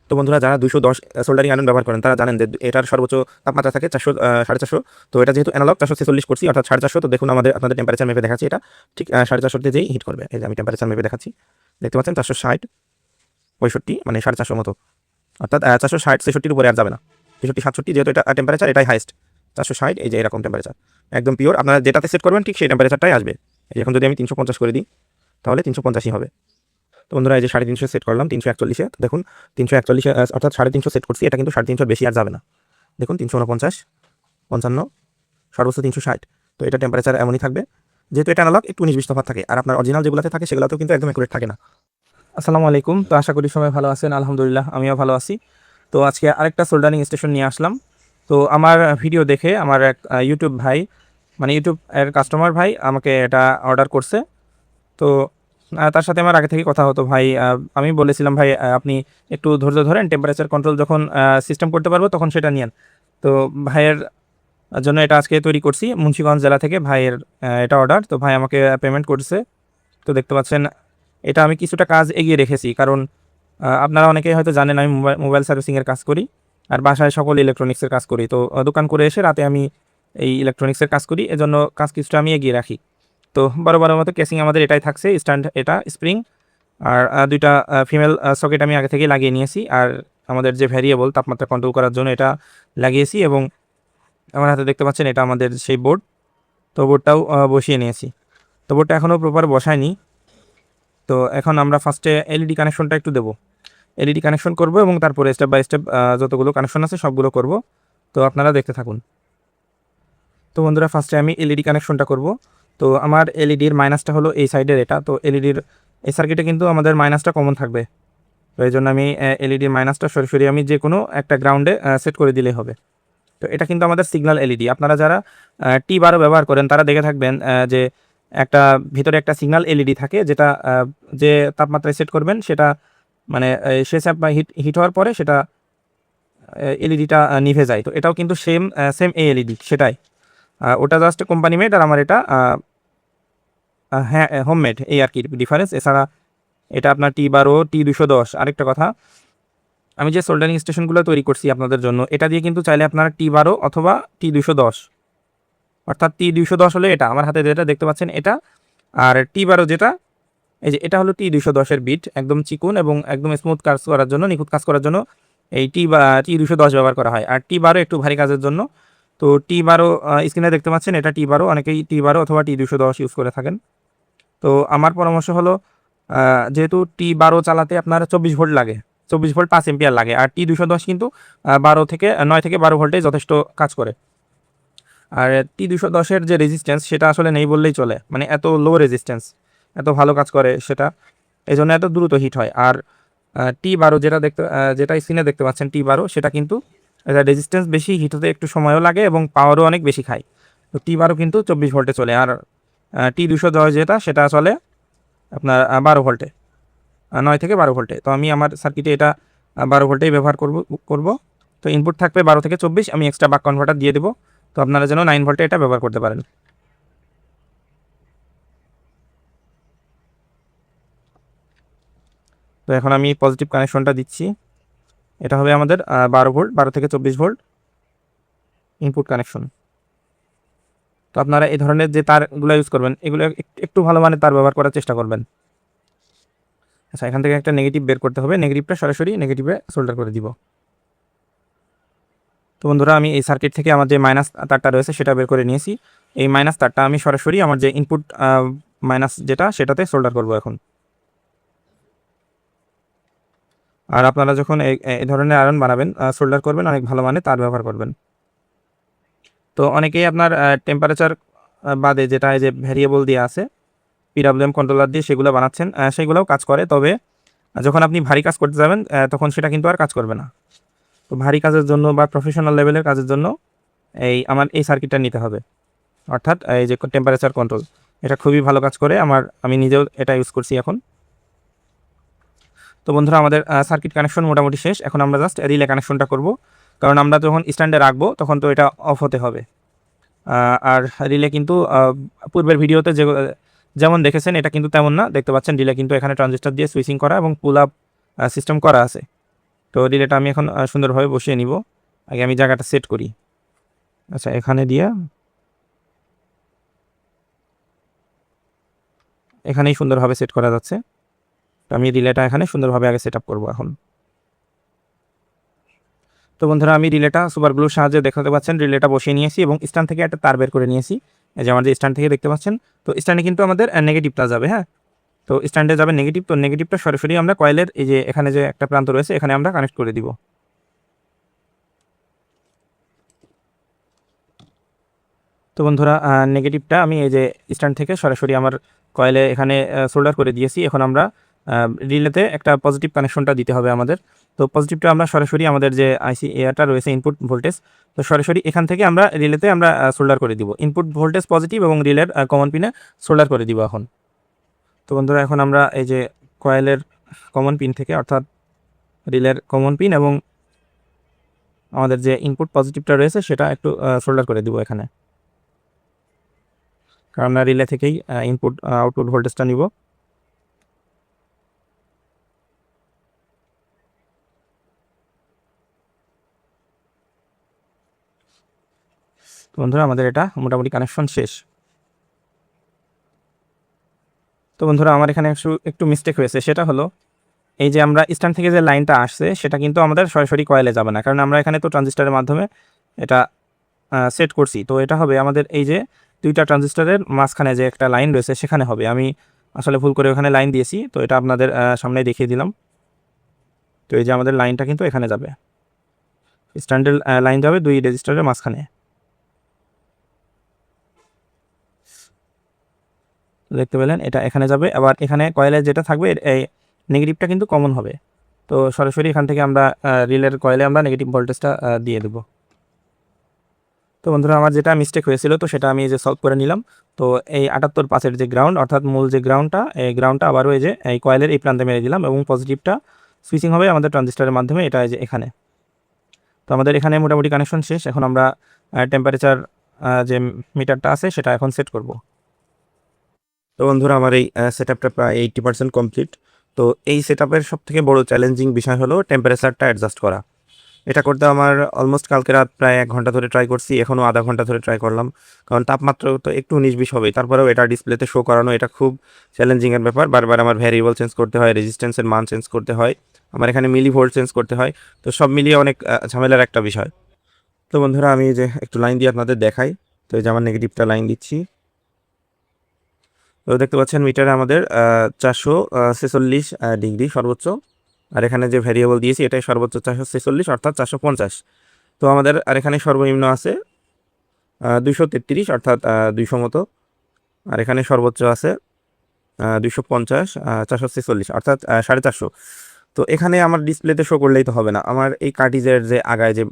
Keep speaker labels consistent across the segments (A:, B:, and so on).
A: তো বন্ধুরা যারা 210 সোল্ডারিং আয়রন ব্যবহার করেন তারা জানেন যে এটার সর্বোচ্চ তাপমাত্রা থাকে 400 450। তো এটা যেহেতু অ্যানালগ 446 করছি অর্থাৎ 450। তো দেখুন আপনাদের টেম্পারেচার মেপে দেখাচ্ছি, এটা ঠিক 450 তে যেই হিট করবে। এই যে আমি টেম্পারেচার মেপে দেখাচ্ছি, দেখতে পাচ্ছেন 460 65 মানে 450 মতো, অর্থাৎ 460 66-র উপরে আর যাবে না। 63 67 যেহেতু এটা টেম্পারেচার এটাই হাইস্ট। 460 এই যে এরকম টেম্পারেচার একদম পিওর, আপনারা যেটাতে সেট করবেন ঠিক সেই টেম্পারেচারটাই আসবে। এখন যদি আমি 350 করে দিই তাহলে 350ই হবে। তো বন্ধুরা এই যে 350 সেট করলাম 341-এ, দেখুন 341 অর্থাৎ 350 সেট করছি, এটা কিন্তু 350 বেশি আর যাবে না। দেখুন 349 55 সর্বোচ্চ 360। তো এটা টেম্পারেচার এমনই থাকবে, যেহেতু এটা অ্যানালগ একটু 19-20 তফাৎ থাকে, আর আপনার অরিজিনাল যেগুলোতে থাকে সেগুলোতেও কিন্তু একদম অ্যাকুরেট থাকে না।
B: আসসালামু আলাইকুম। তো আশা করি সবাই ভালো আছেন, আলহামদুলিল্লাহ আমিও ভালো আছি। তো আজকে আরেকটা সোল্ডারিং স্টেশন নিয়ে আসলাম। তো আমার ভিডিও দেখে আমার এক ইউটিউব ভাই, মানে ইউটিউব এর কাস্টমার ভাই আমাকে এটা অর্ডার করছে। তো তার সাথে আমার আগে থেকে কথা হতো। ভাই আমি বলেছিলাম ভাই আপনি একটু ধৈর্য ধরেন, টেম্পারেচার কন্ট্রোল যখন সিস্টেম করতে পারবো তখন সেটা নিয়েন। তো ভাইয়ের জন্য এটা আজকে তৈরি করছি, মুন্সিগঞ্জ জেলা থেকে ভাইয়ের এটা অর্ডার। তো ভাই আমাকে পেমেন্ট করছে। তো দেখতে পাচ্ছেন এটা আমি কিছুটা কাজ এগিয়ে রেখেছি, কারণ আপনারা অনেকেই হয়তো জানেন আমি মোবাইল সার্ভিসিংয়ের কাজ করি আর বাসায় সকল ইলেকট্রনিক্সের কাজ করি। তো দোকান করে এসে রাতে আমি এই ইলেকট্রনিক্সের কাজ করি, এজন্য কাজ কিছুটা আমি এগিয়ে রাখি। তো বড় মতো কেসিং আমাদের এটাই থাকছে, স্ট্যান্ড এটা স্প্রিং আর দুইটা ফিমেল সকেট আমি আগে থেকেই লাগিয়ে নিয়েছি। আর আমাদের যে ভ্যারিয়েবল তাপমাত্রা কন্ট্রোল করার জন্য এটা লাগিয়েছি, এবং আমার হাতে দেখতে পাচ্ছেন এটা আমাদের সেই বোর্ড। তো বোর্ডটাও বসিয়ে নিয়েছি। তো বোর্ডটা এখনও প্রপার বসায়নি। তো এখন আমরা ফার্স্টে এলইডি কানেকশনটা একটু দেবো, এলইডি কানেকশন করব এবং তারপরে স্টেপ বাই স্টেপ যতগুলো কানেকশন আছে সবগুলো করব। তো আপনারা দেখতে থাকুন। তো বন্ধুরা ফার্স্টে আমি এলইডি কানেকশনটা করব। তো আমার এলইডির মাইনাসটা হলো এই সাইডের এটা। তো এলইডির এই সার্কিটে কিন্তু আমাদের মাইনাসটা কমন থাকবে। তো এই জন্য আমি এলইডির মাইনাসটা সরাসরি আমি যে কোনো একটা গ্রাউন্ডে সেট করে দিলেই হবে। তো এটা কিন্তু আমাদের সিগন্যাল এলইডি। আপনারা যারা T12 ব্যবহার করেন তারা দেখে থাকবেন যে একটা ভিতরে একটা সিগন্যাল এলইডি থাকে, যেটা যে তাপমাত্রায় সেট করবেন সেটা মানে সে হিট হওয়ার পরে সেটা এলইডিটা নিভে যায়। তো এটাও কিন্তু সেম এই এলইডি সেটাই, ওটা জাস্ট কোম্পানি মেড আর আমার এটা হ্যাঁ হোমমেড, এই আর কি ডিফারেন্স। এছাড়া এটা আপনার T12 T210। আরেকটা কথা, আমি যে সোল্ডারিং স্টেশনগুলো তৈরি করছি আপনাদের জন্য, এটা দিয়ে কিন্তু চাইলে আপনারা T12 অথবা T210, অর্থাৎ T210 হলে এটা আমার হাতে যেটা দেখতে পাচ্ছেন এটা, আর T12 যেটা এই যে এটা হলো T210-এর বিট, একদম চিকুন এবং একদম স্মুথ কাজ করার জন্য, নিখুঁত কাজ করার জন্য এই T210 ব্যবহার করা হয়। আর T12 একটু ভারী কাজের জন্য। তো T12 স্ক্রিনে দেখতে পাচ্ছেন এটা T12, অনেকেই T12 অথবা T210 ইউজ করে থাকেন। তো আমার পরামর্শ হলো যেহেতু T12 চালাতে আপনার 24 ভোল্ট লাগে, 24 ভোল্ট 5 এম্পিয়ার লাগে, আর T210 কিন্তু 9 থেকে 12 ভোল্টে যথেষ্ট কাজ করে। আর T210-এর যে রেজিস্ট্যান্স সেটা আসলে নেই বললেই চলে, মানে এত লো রেজিস্ট্যান্স, এত ভালো কাজ করে সেটা, এই জন্য এত দ্রুত হিট হয়। আর T12 যেটা স্ক্রিনে দেখতে পাচ্ছেন T12, সেটা কিন্তু রেজিস্ট্যান্স বেশি, হিট হতে একটু সময়ও লাগে এবং পাওয়ারও অনেক বেশি খায়। তো T12 কিন্তু 24 ভোল্টে চলে, আর T210 যেটা সেটা চলে আপনার 12 ভোল্টে, 9 থেকে 12 ভোল্টে। তো আমি আমার সার্কিটে এটা 12 ভোল্টেই ব্যবহার করব। তো ইনপুট থাকবে 12 থেকে 24, আমি এক্সট্রা বাক কনভার্টার দিয়ে দেবো, তো আপনারা যেন 9 ভোল্টে এটা ব্যবহার করতে পারেন। তো এখন আমি পজিটিভ কানেকশনটা দিচ্ছি, এটা হবে আমাদের 12 ভোল্ট, 12 থেকে 24 ভোল্ট ইনপুট কানেকশন। তো আপনারা এই ধরনের যে তারগুলো ইউজ করবেন এগুলো একটু ভালো মানের তার ব্যবহার করার চেষ্টা করবেন। আচ্ছা, এখান থেকে একটা নেগেটিভ বের করতে হবে, নেগেটিভটা সরাসরি নেগেটিভে সোল্ডার করে দিব। তো বন্ধুরা আমি এই সার্কিট থেকে আমার যে মাইনাস তারটা রয়েছে সেটা বের করে নিয়েছি। এই মাইনাস তারটা আমি সরাসরি আমার যে ইনপুট মাইনাস যেটা সেটাতে সোল্ডার করব এখন। আর আপনারা যখন এই ধরনের আয়রন বানাবেন, সোল্ডার করবেন, অনেক ভালো মানের তার ব্যবহার করবেন। তো অনেকেই আপনার টেম্পারেচার বাদে যেটা এই যে ভ্যারিয়েবল দিয়ে আছে PWM কন্ট্রোলার দিয়ে সেগুলো বানাচ্ছেন, সেগুলোও কাজ করে, তবে যখন আপনি ভারী কাজ করতে যাবেন তখন সেটা কিন্তু আর কাজ করবে না। তো ভারী কাজের জন্য বা প্রফেশনাল লেভেলের কাজের জন্য আমার এই সার্কিটটা নিতে হবে, অর্থাৎ এই যে টেম্পারেচার কন্ট্রোল, এটা খুবই ভালো কাজ করে। আমি নিজেও এটা ইউজ করছি এখন। তো বন্ধুরা আমাদের সার্কিট কানেকশন মোটামুটি শেষ। এখন আমরা জাস্ট রিলে কানেকশনটা করব, কারণ আমরা যখন স্ট্যান্ডে রাখবো তখন তো এটা অফ হতে হবে। আর রিলে কিন্তু পূর্বের ভিডিওতে যেমন দেখেছেন এটা কিন্তু তেমন না, দেখতে পাচ্ছেন রিলে কিন্তু এখানে ট্রানজিস্টর দিয়ে সুইচিং করা এবং পুল আপ সিস্টেম করা আছে। তো রিলেটা আমি এখন সুন্দরভাবে বসিয়ে নিব। আগে আমি জায়গাটা সেট করি। আচ্ছা, এখানে দিয়ে এখানেই সুন্দরভাবে সেট করা যাচ্ছে। তো আমি রিলেটা এখানে সুন্দরভাবে আগে সেট আপ করবো এখন। তো বন্ধুরা, আমি রিলেটা সুপার গ্লুর সাহায্যে দেখাতে পাচ্ছেন রিলেটা বসিয়ে নিয়েছি এবং স্ট্যান্ড থেকে একটা তার বের করে নিয়েছি। এই যে আমার যে স্ট্যান্ড থেকে দেখতে পাচ্ছেন, তো স্ট্যান্ডে কিন্তু আমাদের নেগেটিভটা যাবে। হ্যাঁ, তো স্ট্যান্ডে যাবে নেগেটিভ, তো নেগেটিভটা সরাসরি আমরা কয়েলের এই যে এখানে যে একটা প্রান্ত রয়েছে এখানে আমরা কানেক্ট করে দিব। তো বন্ধুরা, নেগেটিভটা আমি এই যে স্ট্যান্ড থেকে সরাসরি আমার কয়েলে এখানে সোল্ডার করে দিয়েছি। এখন আমরা রিলেতে একটা পজিটিভ কানেকশনটা দিতে হবে আমাদের। তো পজিটিভটা আমরা সরাসরি আমাদের যে আইসি এয়ারটা রয়েছে ইনপুট ভোল্টেজ, তো সরাসরি এখান থেকে আমরা রিলেতে আমরা সোল্ডার করে দিব। ইনপুট ভোল্টেজ পজিটিভ এবং রিলের কমন পিনে সোল্ডার করে দিব এখন। তো বন্ধুরা, এখন আমরা এই যে কয়েলের কমন পিন থেকে, অর্থাৎ রিলের কমন পিন এবং আমাদের যে ইনপুট পজিটিভটা রয়েছে সেটা একটু সোল্ডার করে দিব এখানে, কারণ আমরা রিলে থেকেই ইনপুট আউটপুট ভোল্টেজটা নিব। বন্ধুরা, আমাদের এটা মোটামুটি কানেকশন শেষ। তো বন্ধুরা, আমার এখানে একটু মিস্টেক হয়েছে, সেটা হলো এই যে আমরা স্ট্যান্ড থেকে যে লাইনটা আসছে সেটা কিন্তু আমাদের সরাসরি কয়েলে যাবে না, কারণ আমরা এখানে তো ট্রানজিস্টারের মাধ্যমে এটা সেট করছি। তো এটা হবে আমাদের এই যে দুইটা ট্রানজিস্টারের মাঝখানে যে একটা লাইন রয়েছে সেখানে হবে। আমি আসলে ভুল করে ওখানে লাইন দিয়েছি, তো এটা আপনাদের সামনে দেখিয়ে দিলাম। তো এই যে আমাদের লাইনটা কিন্তু এখানে যাবে, স্ট্যান্ডের লাইন যাবে দুই রেজিস্টারের মাঝখানে। দেখতে পেলেন এটা এখানে যাবে, আবার এখানে কয়েলে যেটা থাকবে এই নেগেটিভটা কিন্তু কমন হবে। তো সরাসরি এখান থেকে আমরা রিলের কয়েলে আমরা নেগেটিভ ভোল্টেজটা দিয়ে দেবো। তো বন্ধুরা, আমার যেটা মিস্টেক হয়েছিল তো সেটা আমি এই যে সলভ করে নিলাম। তো এই 78/5 যে গ্রাউন্ড, অর্থাৎ মূল যে গ্রাউন্ডটা, এই গ্রাউন্ডটা আবারও এই যে এই কয়েলের এই প্রান্তে মেরে দিলাম এবং পজিটিভটা সুইচিং হবে আমাদের ট্রানজিস্টারের মাধ্যমে, এটা এই যে এখানে। তো আমাদের এখানে মোটামুটি কানেকশন শেষ। এখন আমরা টেম্পারেচার যে মিটারটা আছে সেটা এখন সেট করব।
A: তো বন্ধুরা, আমার এই সেট আপটা প্রায় 80% কমপ্লিট। তো এই সেট আপের সব থেকে বড় চ্যালেঞ্জিং বিষয় হলো টেম্পারেচারটা অ্যাডজাস্ট করা। এটা করতে আমার অলমোস্ট কালকে রাত প্রায় 1 ঘন্টা ধরে ট্রাই করছি, এখনও আধা ঘন্টা ধরে ট্রাই করলাম, কারণ তাপমাত্রা তো একটু 19-20 হবেই, তারপরেও এটা ডিসপ্লেতে শো করানো এটা খুব চ্যালেঞ্জিংয়ের ব্যাপার। বারবার আমার ভ্যারিয়েবল চেঞ্জ করতে হয়, রেজিস্ট্যান্সের মান চেঞ্জ করতে হয়, আমার এখানে মিলি ভোল্ট চেঞ্জ করতে হয়। তো সব মিলিয়ে অনেক ঝামেলার একটা বিষয়। তো বন্ধুরা, আমি এই যে একটু লাইন দিয়ে আপনাদের দেখাই। তো এই যে আমার নেগেটিভটা লাইন দিচ্ছি। তো দেখতে পাচ্ছেন মিটারে আমাদের 446 ডিগ্রি সর্বোচ্চ, আর এখানে যে ভ্যারিয়েবল দিয়েছি এটাই সর্বোচ্চ 446 অর্থাৎ 450। তো আমাদের আর এখানে সর্বনিম্ন আছে 233 অর্থাৎ 200 মতো, আর এখানে সর্বোচ্চ আছে 250 446 অর্থাৎ 450। তো এখানে আমার ডিসপ্লেতে শো করলেই তো হবে না, আমার এই কার্টিজের যে আগায় যে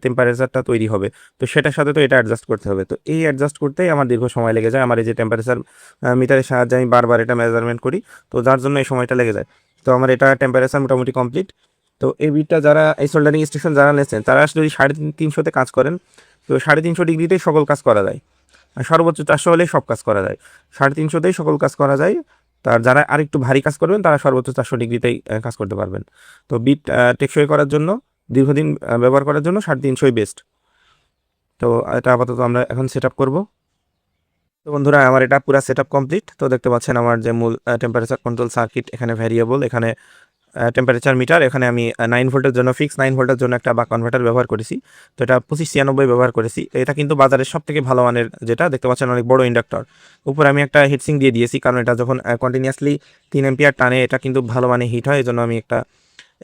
A: টেম্পারেচারটা তৈরি হবে, তো সেটার সাথে তো এটা অ্যাডজাস্ট করতে হবে। তো এই অ্যাডজাস্ট করতেই আমার দীর্ঘ সময় লেগে যায়। আমার এই যে টেম্পারেচার মিটারের সাহায্যে আমি বারবার এটা মেজারমেন্ট করি, তো যার জন্য এই সময়টা লেগে যায়। তো আমার এটা টেম্পারেচার মোটামুটি কমপ্লিট। তো এই বিটটা যারা এই সোল্ডারিং স্টেশন যারা নিয়েছেন তারা যদি 350-তে কাজ করেন, তো 350 ডিগ্রিতেই সকল কাজ করা যায়। আর সর্বোচ্চ 400 হলেই সব কাজ করা যায়, 350তেই সকল কাজ করা যায়। তার যারা আরেকটু ভারী কাজ করবেন তারা সর্বোচ্চ 400 ডিগ্রিতেই কাজ করতে পারবেন। তো বিট টেকসই করার জন্য, দীর্ঘদিন ব্যবহার করার জন্য 350ই বেস্ট। তো এটা আপাতত আমরা এখন সেট আপ করবো। তো বন্ধুরা, আমার এটা পুরো সেট আপ কমপ্লিট। তো দেখতে পাচ্ছেন আমার যে মূল টেম্পারেচার কন্ট্রোল সার্কিট, এখানে ভ্যারিয়েবল, এখানে টেম্পারেচার মিটার, এখানে আমি 9 ভোল্টের জন্য ফিক্স 9 ভোল্টের জন্য একটা বাক কনভার্টার ব্যবহার করেছি। তো এটা 2596 ব্যবহার করেছি। এটা কিন্তু বাজারের সব থেকে ভালো মানের, যেটা দেখতে পাচ্ছেন অনেক বড় ইন্ডাক্টর। উপরে আমি একটা হিটসিং দিয়ে দিয়েছি, কারণ এটা যখন কন্টিনিউয়াসলি 3 এম্পিয়ার টানে এটা কিন্তু ভালো মানে হিট হয়, এই জন্য আমি একটা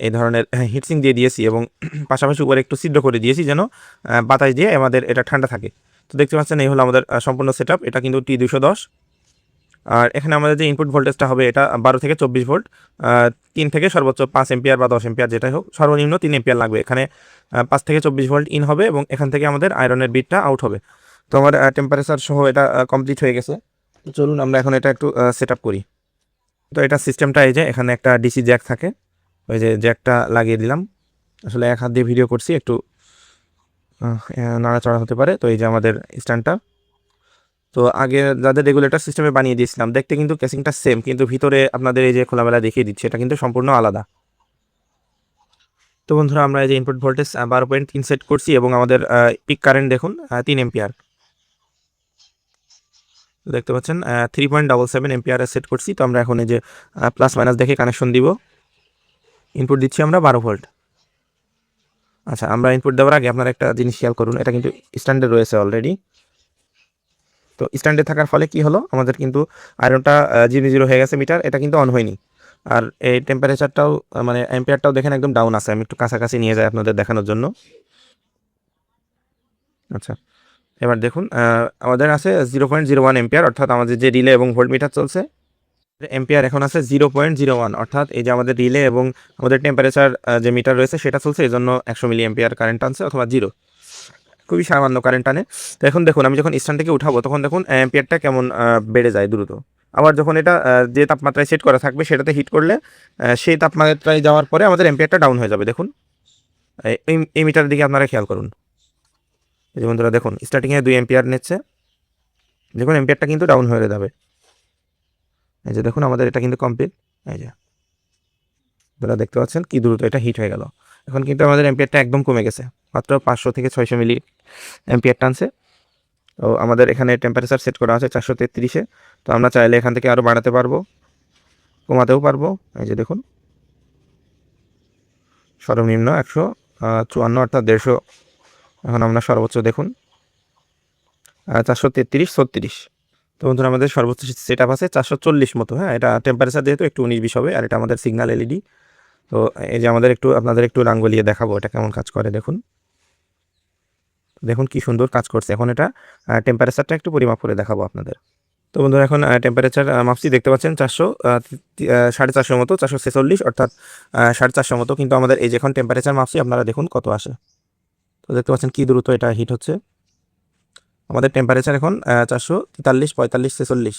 A: এই ধরনের হিটসিং দিয়ে দিয়েছি এবং পাশাপাশি উপরে একটু ছিদ্র করে দিয়েছি যেন বাতাস দিয়ে আমাদের এটা ঠান্ডা থাকে। তো দেখতে পাচ্ছেন এই হলো আমাদের সম্পূর্ণ সেট আপ। এটা কিন্তু T210। আর এখানে আমাদের যে ইনপুট ভোল্টেজটা হবে এটা 12 থেকে 24 ভোল্ট, 3 থেকে সর্বোচ্চ 5 এম্পিয়ার বা 10 এম্পিয়ার যেটাই হোক, সর্বনিম্ন 3 এম্পিয়ার লাগবে। এখানে 5 থেকে 24 ভোল্ট ইন হবে এবং এখান থেকে আমাদের আয়রনের বিটটা আউট হবে। তো আমার টেম্পারেচার সহ এটা কমপ্লিট হয়ে গেছে। তো চলুন আমরা এখন এটা একটু সেট আপ করি। তো এটা সিস্টেমটা এই যে এখানে একটা ডিসি জ্যাক থাকে, ওই যে জ্যাকটা লাগিয়ে দিলাম। আসলে এক হাত দিয়ে ভিডিও করছি, একটু নাড়াচড়া হতে পারে। তো এই যে আমাদের স্ট্যান্ডটা, তো আগে যাদের রেগুলেটর সিস্টেমে বানিয়ে দিয়েছিলাম দেখতে কিন্তু কেসিংটা সেম, কিন্তু ভিতরে আপনাদের এই যে খোলামেলা দেখিয়ে দিচ্ছে এটা কিন্তু সম্পূর্ণ আলাদা। তো বন্ধুরা আমরা এই যে ইনপুট ভোল্টেজ 12.3 সেট করছি এবং আমাদের পিক কারেন্ট দেখুন 3 এম্পিয়ার দেখতে পাচ্ছেন 3.77 এম্পিয়ারে সেট করছি। তো আমরা এখন এই যে প্লাস মাইনাস দেখে কানেকশন দিব। ইনপুট দিচ্ছি আমরা 12 ভোল্ট। আচ্ছা, আমরা ইনপুট দেওয়ার আগে আপনারা একটা জিনিস খেয়াল করুন, এটা কিন্তু স্ট্যান্ডে রয়েছে অলরেডি। তো স্ট্যান্ডে থাকার ফলে কি হলো, আমাদের কিন্তু আয়রনটা 0 হয়ে গেছে মিটার, এটা কিন্তু অন হয়নি। আর এই টেম্পারেচারটাও মানে অ্যাম্পিয়ারটাও দেখেন একদম ডাউন আছে। আমি একটু কাছাকাছি নিয়ে যাই আপনাদের দেখানোর জন্য। আচ্ছা, এবার দেখুন আমাদের আছে 0.01 এম্পিয়ার, অর্থাৎ আমাদের যে রিলে এবং ভোল্ট মিটার চলছে এম্পিয়ার এখন আছে 0.01, অর্থাৎ এই যে আমাদের রিলে এবং আমাদের টেম্পারেচার যে মিটার রয়েছে সেটা চলছে, এই জন্য 100 মিলি এম্পিয়ার কারেন্ট আনছে অথবা 0, খুবই সামান্য কারেন্ট আনে। তো এখন দেখুন আমি যখন স্ট্যান্ড থেকে উঠাবো তখন দেখুন অ্যাম্পিয়ারটা কেমন বেড়ে যায় দ্রুত। আবার যখন এটা যে তাপমাত্রায় সেট করা থাকবে সেটাতে হিট করলে সেই তাপমাত্রায় যাওয়ার পরে আমাদের অ্যাম্পিয়ারটা ডাউন হয়ে যাবে। দেখুন এই মিটারের দিকে আপনারা খেয়াল করুন। এই যে বন্ধুরা দেখুন স্টার্টিংয়ে 2 এম্পিয়ার নিচ্ছে, দেখুন এম্পিয়ারটা কিন্তু ডাউন হয়ে যাবে। এই যে দেখুন আমাদের এটা কিন্তু কমপ্লিট। এই যে আপনারা দেখতে পাচ্ছেন কি দ্রুত এটা হিট হয়ে গেল। এখন কিন্তু আমাদের অ্যাম্পিয়ারটা একদম কমে গেছে, মাত্র 500 থেকে 600 মিলি অ্যাম্পিয়ার টানছে। তো আমাদের এখানে টেম্পারেচার সেট করা আছে 433-এ। তো আমরা চাইলে এখান থেকে আরও বাড়াতে পারবো, কমাতেও পারবো। এই যে দেখুন সর্বনিম্ন 154 অর্থাৎ 150। এখন আমরা সর্বোচ্চ দেখুন 433-36। তো বন্ধুরা আমাদের সর্বোচ্চ সেট আপ আছে 440 মতো। হ্যাঁ, এটা টেম্পারেচার যেহেতু একটু 19-20 হবে, আর এটা আমাদের সিগন্যাল এলইডি। তো এই যে আপনাদের একটু রাং গলিয়ে দেখাবো এটা কেমন কাজ করে। দেখুন দেখুন কি সুন্দর কাজ করছে। এখন এটা টেম্পারেচারটা একটু পরিমাপ করে দেখাবো আপনাদের। তো বন্ধুরা এখন টেম্পারেচার মাপছি, দেখতে পাচ্ছেন 400 মতো, 446 অর্থাৎ 450 মতো। কিন্তু আমাদের এই যখন টেম্পারেচার মাপছি আপনারা দেখুন কত আসে। তো দেখতে পাচ্ছেন কি দ্রুত এটা হিট হচ্ছে। আমাদের টেম্পারেচার এখন 443, 45, 46,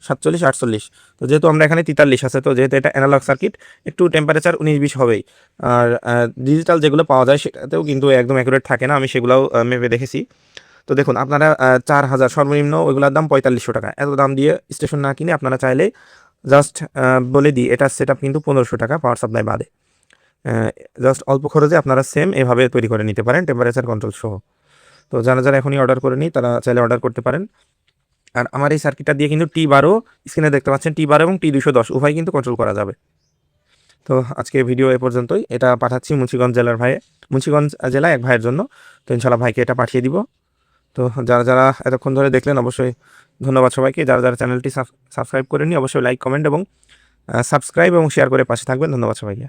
A: 47, 48। তো যেহেতু আমরা এখানে 43 আছে, তো যেহেতু এটা অ্যানালগ সার্কিট একটু টেম্পারেচার 19-20 হবেই। আর ডিজিটাল যেগুলো পাওয়া যায় সেটাতেও কিন্তু একদম অ্যাকুরেট থাকে না, আমি সেগুলোও মেপে দেখেছি। তো দেখুন আপনারা 4000 সর্বনিম্ন, ওইগুলোর দাম 4500 টাকা। এত দাম দিয়ে স্টেশন না কিনে আপনারা চাইলে জাস্ট বলে দিই এটার সেট আপ কিন্তু 1500 টাকা পাওয়ার সাপ্লাই বাদে। জাস্ট অল্প খরচে আপনারা সেম এভাবে তৈরি করে নিতে পারেন টেম্পারেচার কন্ট্রোল সহ। তো যারা এখনই অর্ডার করে নিই তারা চাইলে অর্ডার করতে পারেন। আর আমার এই সার্কিটটা দিয়ে কিন্তু T12 স্ক্রিনে দেখতে পাচ্ছেন, T12 এবং T210 উভয় কিন্তু কন্ট্রোল করা যাবে। তো আজকে ভিডিও এ পর্যন্তই। এটা পাঠাচ্ছি মুন্সিগঞ্জ জেলায় এক ভাইয়ের জন্য। তো ইনশাল্লাহ ভাইকে এটা পাঠিয়ে দিব। তো যারা এতক্ষণ ধরে দেখলেন অবশ্যই ধন্যবাদ সবাইকে। যারা চ্যানেলটি সাবস্ক্রাইব করেননি অবশ্যই লাইক, কমেন্ট এবং সাবস্ক্রাইব এবং শেয়ার করে পাশে থাকবেন। ধন্যবাদ সবাইকে।